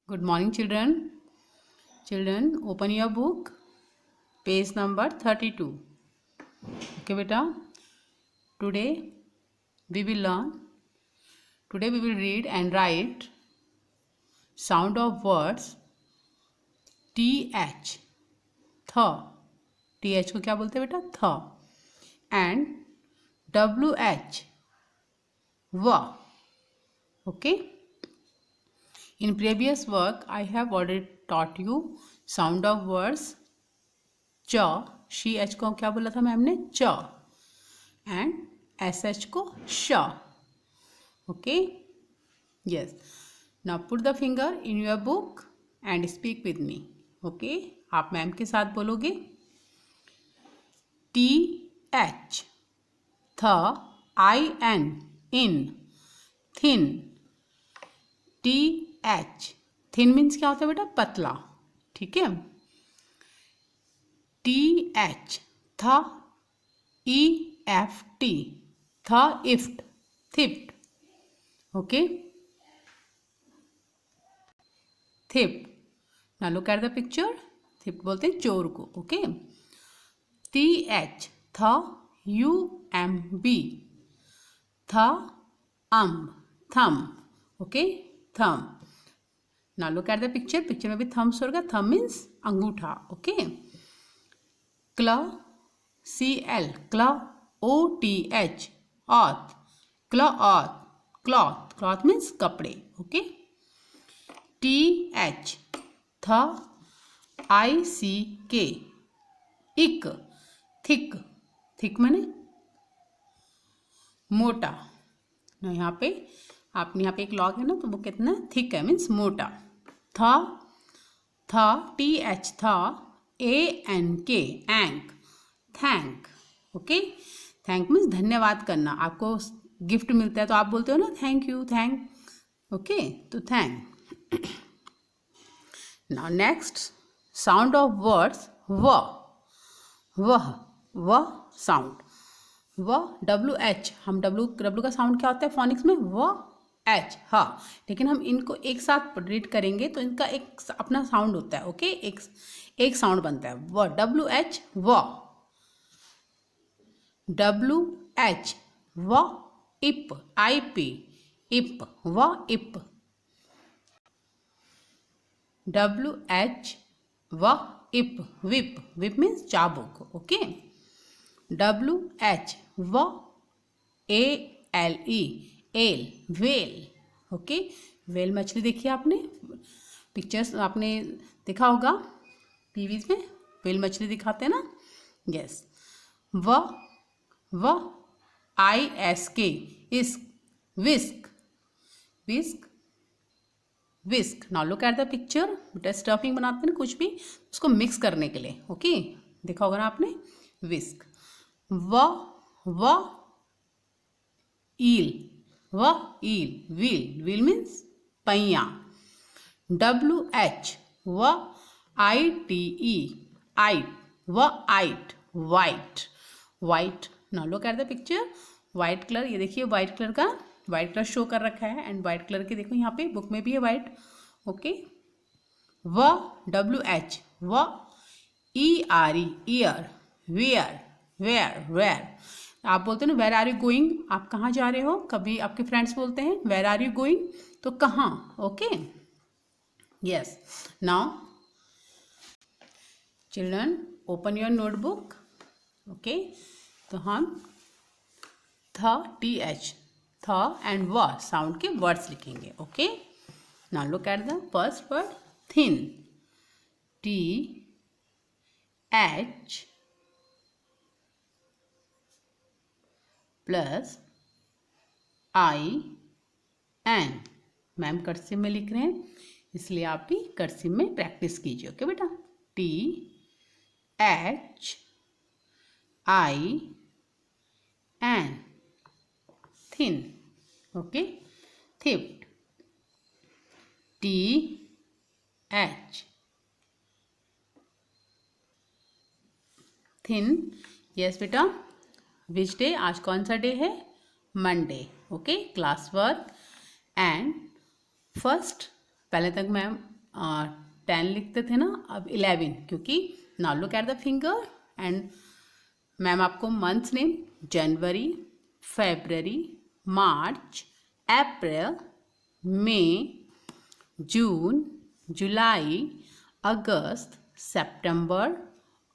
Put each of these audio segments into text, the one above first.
Good morning, children. Children, open your book, page number 32. Okay, beta. Today we will learn. Today we will read and write sound of words th. th को क्या बोलते हैं बेटा? थ. And wh. व. Okay. In previous work, I have already taught you sound of words च. She H को क्या बोला था मैम ने? च. एंड एस एच को श. Okay. Yes. Now put the finger in your book and speak with me. Okay. आप मैम के साथ बोलोगे. T H. थ. I N. In. Thin. T H. Thin means क्या होता है बेटा? पतला. ठीक है. T H. थ. E F T. थ इफ्ट. Theft. Okay. Theft. Now look at the picture. Theft बोलते हैं चोर को. ओके. T H. थ यू एम बी. थ थम. Okay. Thumb. Now look at the picture. Picture में भी थम्स होगा. थम मीन्स अंगूठा. ओके. क्ल. C L. क्ल. O T H. ऑथ. क्ल ऑथ. क्लॉथ. क्लॉथ मीन्स कपड़े. ओके. T H. थ आई सी के. इक. थिक. थिक माने मोटा. ना यहाँ पे यहाँ पे एक लॉग है ना, तो वो कितना थिक है मीन्स मोटा. थ टी एच. थ ए एन के. एंक. थैंक. ओके. थैंक मीन्स धन्यवाद करना. आपको गिफ्ट मिलता है तो आप बोलते हो ना थैंक यू, थैंक. ओके. तो thank. Now next sound of words व. वह. वह साउंड. व डब्ल्यू एच. हम डब्ल्यू का साउंड क्या होता है फोनिक्स में? व एच. हाँ. लेकिन हम इनको एक साथ रीड करेंगे तो इनका एक अपना साउंड होता है. ओके. एक साउंड बनता है. व. W H. व. W H. व इप. I P. इप. व इप. W H. व इप. विप. विप मीन्स चाबुक. ओके. W H. व A L E. L. Whale. Okay. Whale मछली देखी आपने? पिक्चर्स आपने देखा होगा टीवीज में. वेल मछली दिखाते हैं ना. यस. व आई एस के. इस्क. Whisk. Whisk. Whisk. Now look at the picture. बेटा स्टफिंग बनाते हैं ना कुछ भी, उसको मिक्स करने के लिए. ओके. देखा होगा ना आपने. विस्क. व ईल. व ईल. व्हील. व्हील मीन्स पहिया. W H. व आई टी ई. आइट. व आइट. White. White. Now look at the picture. White colour. ये देखिए वाइट कलर का. वाइट कलर शो कर रखा है. एंड वाइट कलर के देखो यहाँ पे बुक में भी है वाइट. ओके. व डब्ल्यू एच. व E R E. Ear. Where. Where. Where. आप बोलते हो ना वेर आर यू गोइंग. आप कहाँ जा रहे हो. कभी आपके फ्रेंड्स बोलते हैं वेर आर यू गोइंग, तो कहाँ. Okay. Yes. Now children open your notebook. Okay. तो हम थ टी एच. थ एंड व साउंड के वर्ड्स लिखेंगे. Okay. Now look at the first word thin. T H plus I N. Ma'am cursive में लिख रहे हैं इसलिए आप भी कर्सिव में प्रैक्टिस कीजिए. ओके बेटा. T H I N. Thin. Okay. Theft. T H. Thin. Yes बेटा. Which day. आज कौन सा डे है? Monday. Okay. Class work and first पहले तक मैम 10 लिखते थे ना, अब 11, क्योंकि now look at the finger and ma'am आपको मंथ्स नेम जनवरी, फेब्रवरी, मार्च, अप्रैल, मई, जून, जुलाई, अगस्त, सितंबर,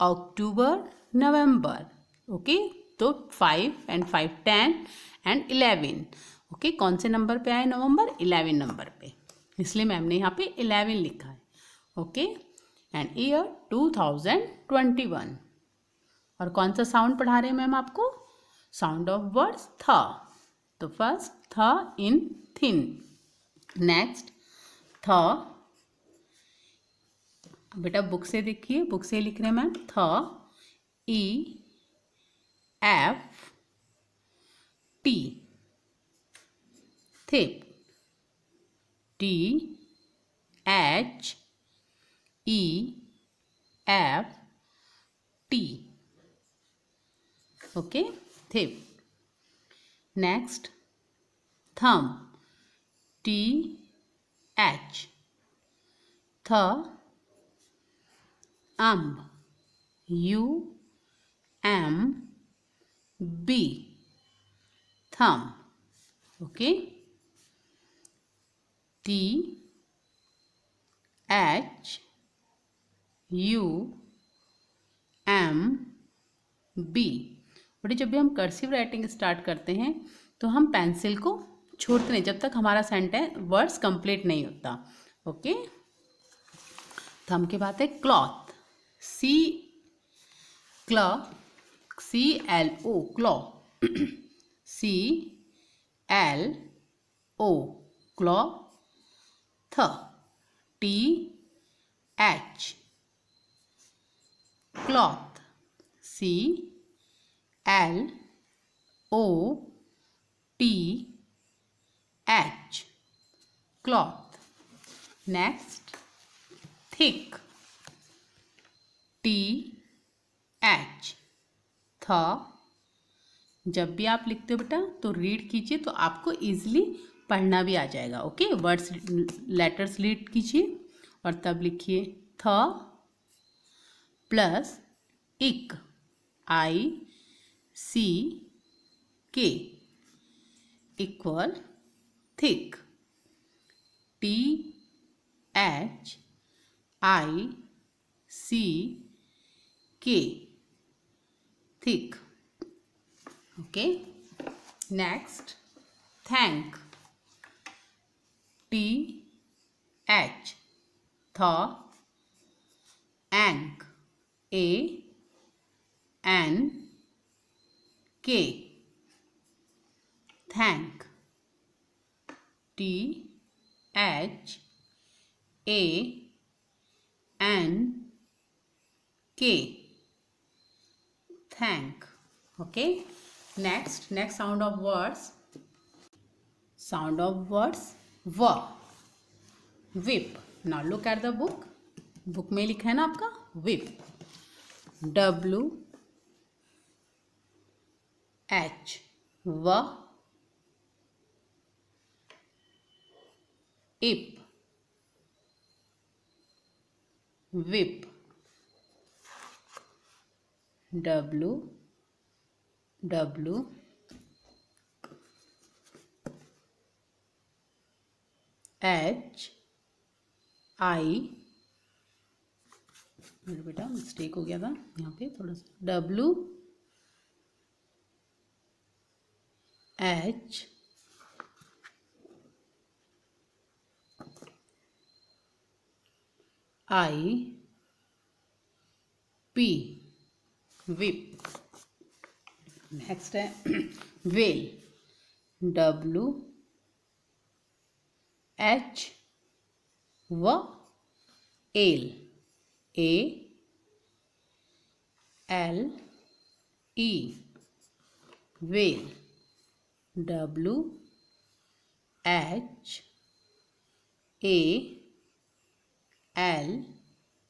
अक्टूबर, नवंबर। ओके, तो 5 एंड 5 10 एंड 11। ओके, कौन से नंबर पे आए नवंबर? 11 नंबर पे, इसलिए मैम ने यहाँ पे 11 लिखा है। Okay, and year 2021। और कौन सा साउंड पढ़ा रहे हैं मैम आपको? साउंड ऑफ वर्ड्स थ। तो फर्स्ट थ इन थिन, नेक्स्ट थ, बेटा बुक से देखिए, बुक से लिख रहे हैं मैम, थ E F T, theft, T H E F T. Okay, theft. Next thumb, T H, थ अम्ब, U M B, thumb. Okay, T H U M B. But जब भी हम कर्सिव राइटिंग स्टार्ट करते हैं तो हम पेंसिल को छोड़ते नहीं जब तक हमारा सेंटेंस वर्ड्स कंप्लीट नहीं होता। ओके, थम के बाद है क्लॉथ, सी क्लॉ, सी एल ओ, क्लॉ, सी एल ओ, क्लॉ, थ, T H, cloth, C L O T H, cloth. Next thick, T H, थ। जब भी आप लिखते हो बेटा तो रीड कीजिए तो आपको इजीली पढ़ना भी आ जाएगा। ओके, वर्ड्स लेटर्स रीड कीजिए और तब लिखिए थ प्लस इक, I C K, equal thick, T H I C K, thick. Okay, next thank, T H, थ एंक, A N K, thank, T H A N K, thank. Okay, next sound of words, sound of words व, whip. Now look at the book, book में लिखा है ना आपका whip, W H, व, इप, विप, डब्ल्यू डब्ल्यू एच आई, मेरा बेटा मिस्टेक हो गया था यहाँ पे थोड़ा सा, W H I P, whip. Next है वेल, डब्ल्यू एच व L, A L E, whale, W H A L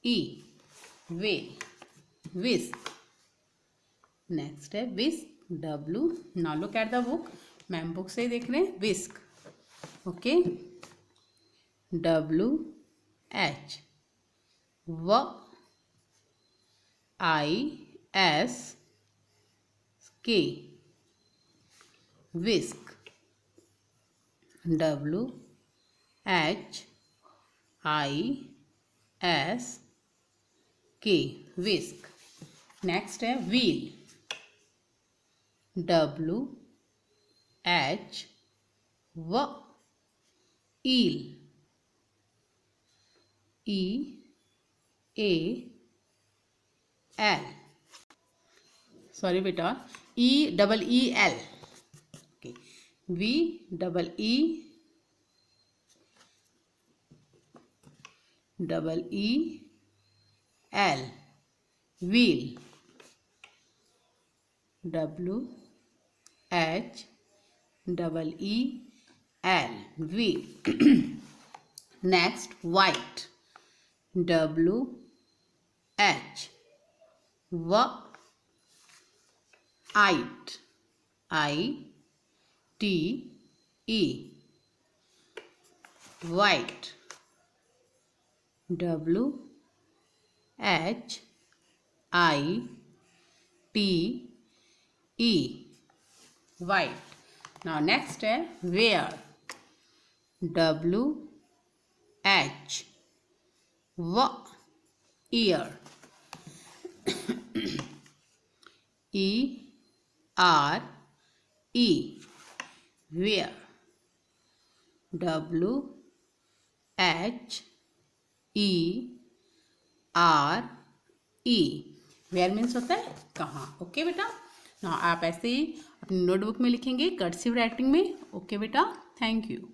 E, whale, whisk. Next है whisk, W, now look at the book, ma'am book से ही देख रहे हैं, विस्क। Okay, W H, व I S K, whisk, W H I S K, whisk. Next है wheel, W H व ईल, ई ए एल, सॉरी बेटा, E double E L, okay, V double E L, wheel, W H double E L, wheel. Next white, W H व आइट, I T E, white, W H I T E, white. Now next है where, W H व ईयर, E R E, where, W H E R E, where means होता है कहाँ। Okay बेटा, ना आप ऐसे ही अपनी नोटबुक में लिखेंगे कर्सिव राइटिंग में। ओके बेटा, थैंक यू।